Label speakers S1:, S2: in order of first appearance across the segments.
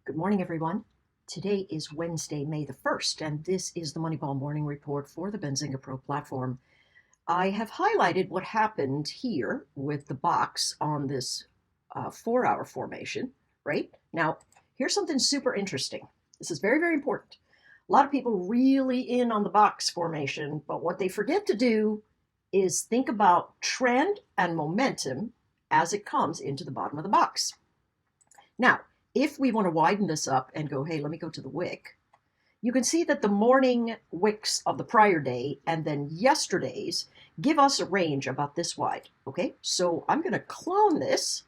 S1: Good morning, everyone. Today is Wednesday, May the 1st, and this is the Moneyball Morning Report for the Benzinga Pro platform. I have highlighted what happened here with the box on this 4-hour formation, right? Now, here's something super interesting. This is very, very important. A lot of people really in on the box formation, but what they forget to do is think about trend and momentum as it comes into the bottom of the box. Now, if we want to widen this up and go, hey, let me go to the wick, you can see that the morning wicks of the prior day and then yesterday's give us a range about this wide. Okay, so I'm going to clone this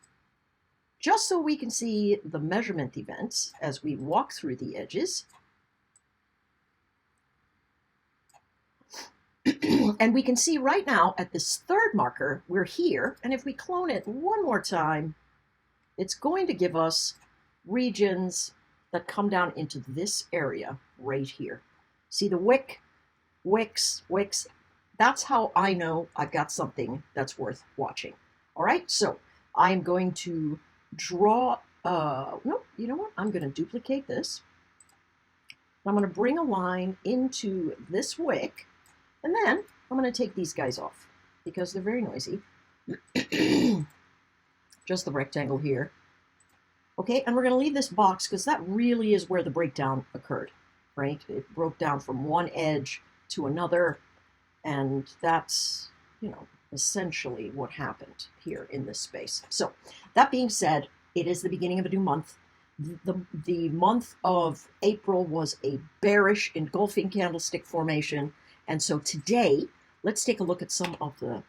S1: just so we can see the measurement events as we walk through the edges. And we can see right now at this third marker, we're here. And if we clone it one more time, it's going to give us regions that come down into this area right here. See the wick, wicks. That's how I know I've got something that's worth watching. All right, so I'm going to draw, no, you know what? I'm going to duplicate this. I'm going to bring a line into this wick, and then I'm going to take these guys off because they're very noisy. Just the rectangle here. Okay, and we're going to leave this box because that really is where the breakdown occurred, right? It broke down from one edge to another, and that's, essentially what happened here in this space. So that being said, it is the beginning of a new month. The month of April was a bearish engulfing candlestick formation, and so today, let's take a look at some of the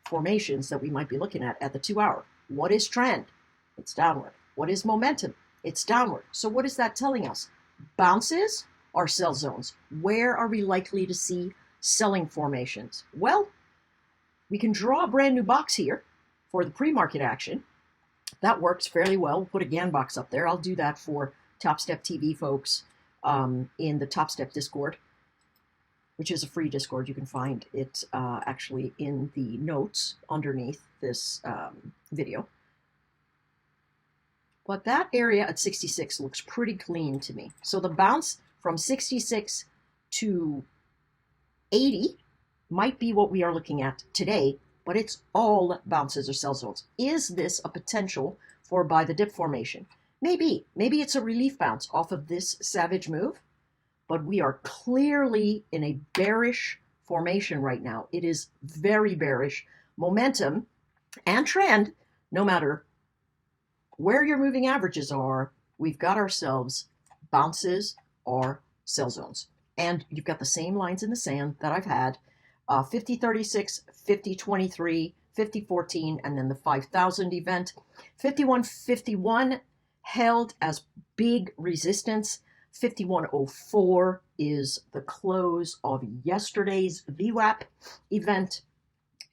S1: formations that we might be looking at the 2-hour. What is trend? It's downward. What is momentum? It's downward. So what is that telling us? Bounces are sell zones. Where are we likely to see selling formations? Well, we can draw a brand new box here for the pre-market action. That works fairly well. We'll put a GAN box up there. I'll do that for Top Step TV folks in the Top Step Discord, which is a free Discord. You can find it actually in the notes underneath this video. But that area at 66 looks pretty clean to me. So the bounce from 66 to 80 might be what we are looking at today, but it's all bounces or sell zones. Is this a potential for buy the dip formation? Maybe. Maybe it's a relief bounce off of this savage move, but we are clearly in a bearish formation right now. It is very bearish. Momentum and trend, no matter where your moving averages are, we've got ourselves bounces or sell zones. And you've got the same lines in the sand that I've had, 50-36, 50-23, 50-14, and then the 5,000 event. 51-51 held as big resistance. 51.04 is the close of yesterday's VWAP event.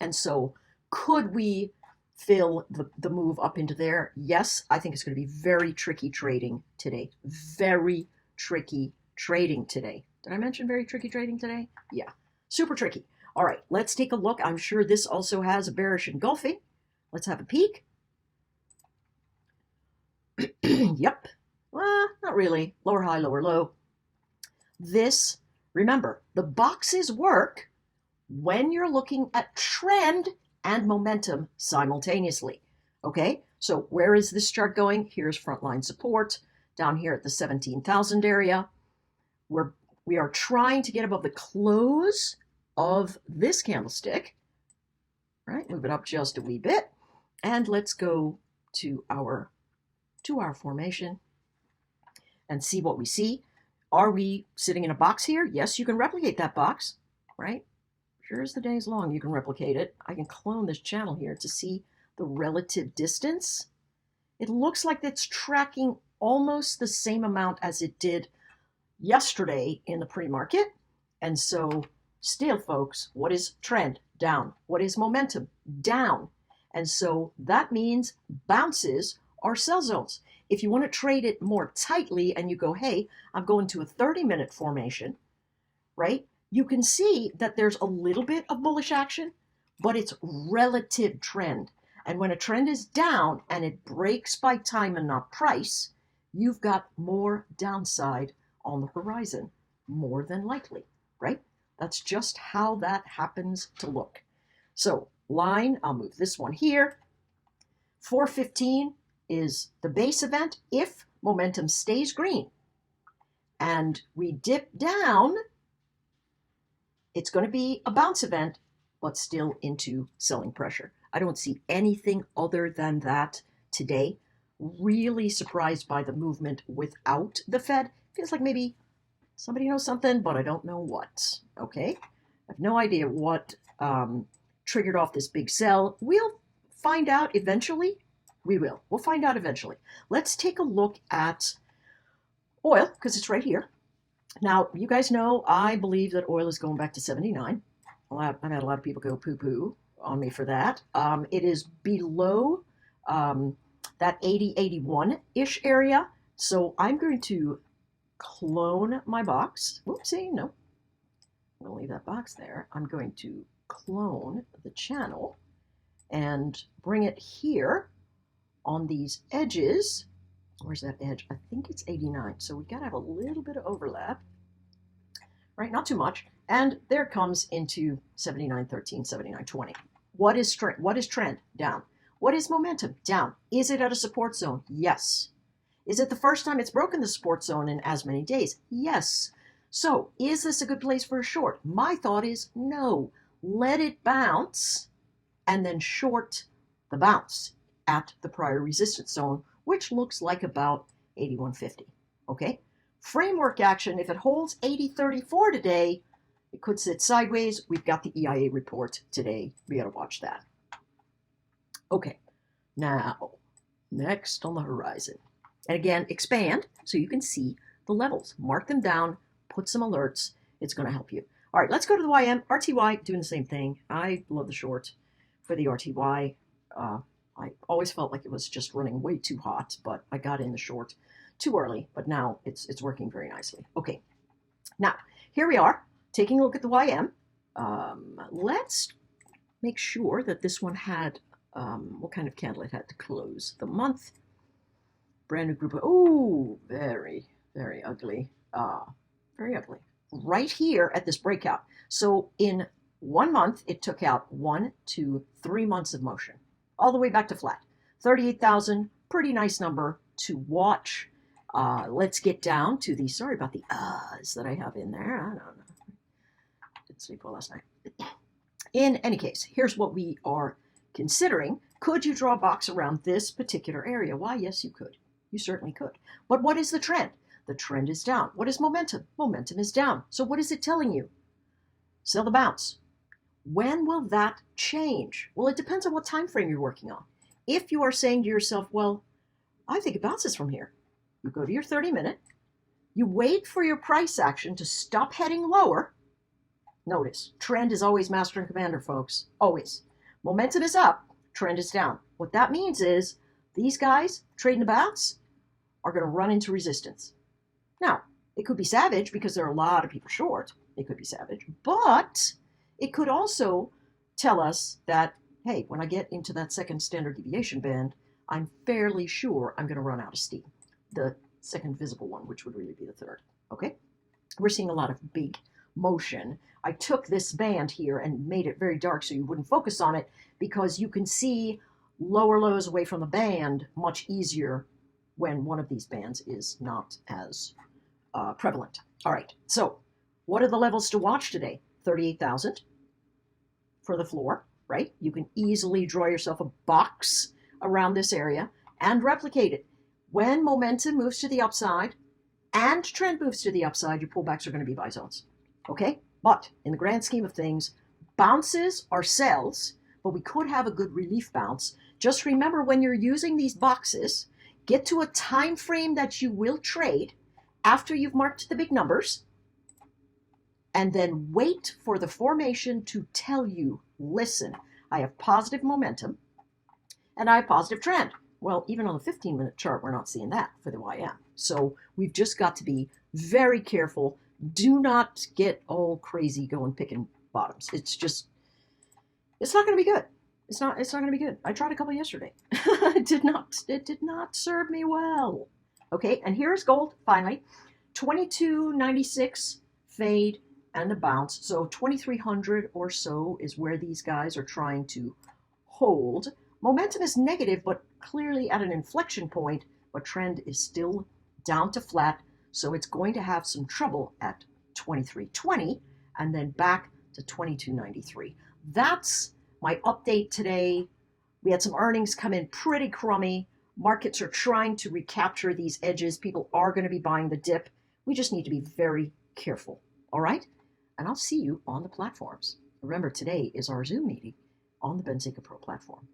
S1: And so could we fill the move up into there? Yes, I think it's going to be very tricky trading today. Very tricky trading today. Did I mention very tricky trading today? Yeah, super tricky. All right, let's take a look. I'm sure this also has a bearish engulfing. Let's have a peek. Yep. Well, not really. Lower high, lower low. This, remember, the boxes work when you're looking at trend and momentum simultaneously. Okay, so where is this chart going? Here's frontline support down here at the 17,000 area. We are trying to get above the close of this candlestick. Right, move it up just a wee bit, and let's go to our 2-hour formation and see what we see. Are we sitting in a box here? Yes, you can replicate that box, right? Sure as the day is long, you can replicate it. I can clone this channel here to see the relative distance. It looks like it's tracking almost the same amount as it did yesterday in the pre-market. And so still, folks, what is trend? Down. What is momentum? Down. And so that means bounces are sell zones. If you want to trade it more tightly and you go, hey, I'm going to a 30-minute formation, right? You can see that there's a little bit of bullish action, but it's relative trend. And when a trend is down and it breaks by time and not price, you've got more downside on the horizon, more than likely, right? That's just how that happens to look. So line, I'll move this one here. 415 is the base event if momentum stays green and we dip down. It's going to be a bounce event, but still into selling pressure. I don't see anything other than that today. Really surprised by the movement without the Fed. Feels like maybe somebody knows something, but I don't know what. Okay, I have no idea what triggered off this big sell. We'll find out eventually. We'll find out eventually. Let's take a look at oil, because it's right here. Now, you guys know I believe that oil is going back to 79. I've had a lot of people go poo-poo on me for that. It is below that 80, 81-ish area. So I'm going to clone my box. Whoopsie, no. I'm going to leave that box there. I'm going to clone the channel and bring it here on these edges. Where's that edge? I think it's 89. So we got to have a little bit of overlap, right? Not too much. And there it comes into 79.13, 79.20. What is trend? Down. What is momentum? Down. Is it at a support zone? Yes. Is it the first time it's broken the support zone in as many days? Yes. So is this a good place for a short? My thought is no. Let it bounce and then short the bounce at the prior resistance zone, which looks like about 81.50. Okay. Framework action, if it holds 80.34 today, it could sit sideways. We've got the EIA report today. We got to watch that. Okay, now, next on the horizon. And again, expand so you can see the levels. Mark them down, put some alerts. It's going to help you. All right, let's go to the YM. RTY, doing the same thing. I love the short for the RTY. I always felt like it was just running way too hot, but I got in the short too early. But now it's working very nicely. Okay, now, here we are, taking a look at the YM. Let's make sure that this one had what kind of candle it had to close the month. Brand new group of, oh, very, very ugly. Very ugly. Right here at this breakout. So in 1 month, it took out 1, 2, 3 months of motion, all the way back to flat. 38,000, pretty nice number to watch. Let's get down to the, sorry about the uhs that I have in there. I don't know. Didn't sleep well last night. In any case, here's what we are considering. Could you draw a box around this particular area? Why, yes, you could. You certainly could. But what is the trend? The trend is down. What is momentum? Momentum is down. So what is it telling you? Sell the bounce. When will that change? Well, it depends on what time frame you're working on. If you are saying to yourself, well, I think it bounces from here, you go to your 30-minute, you wait for your price action to stop heading lower. Notice, trend is always master and commander, folks. Always. Momentum is up, trend is down. What that means is these guys trading the bounce are going to run into resistance. Now, it could be savage because there are a lot of people short. It could be savage, but it could also tell us that, hey, when I get into that second standard deviation band, I'm fairly sure I'm going to run out of steam. The second visible one, which would really be the third. Okay? We're seeing a lot of big motion. I took this band here and made it very dark so you wouldn't focus on it, because you can see lower lows away from the band much easier when one of these bands is not as prevalent. All right, so what are the levels to watch today? 38,000 for the floor, right? You can easily draw yourself a box around this area and replicate it. When momentum moves to the upside and trend moves to the upside, your pullbacks are going to be buy zones. Okay? But in the grand scheme of things, bounces are sells, but we could have a good relief bounce. Just remember, when you're using these boxes, get to a time frame that you will trade after you've marked the big numbers, and then wait for the formation to tell you, listen, I have positive momentum and I have positive trend. Well, even on the 15-minute chart, we're not seeing that for the YM. So we've just got to be very careful. Do not get all crazy going picking bottoms. It's not going to be good. It's not going to be good. I tried a couple yesterday. It did not serve me well. Okay, and here's gold finally. 22.96 fade and a bounce. So 2300 or so is where these guys are trying to hold. Momentum is negative, but clearly at an inflection point, but trend is still down to flat. So it's going to have some trouble at 2320 and then back to 2293. That's my update today. We had some earnings come in pretty crummy. Markets are trying to recapture these edges. People are going to be buying the dip. We just need to be very careful. All right? And I'll see you on the platforms. Remember, today is our Zoom meeting on the Benzinga Pro platform.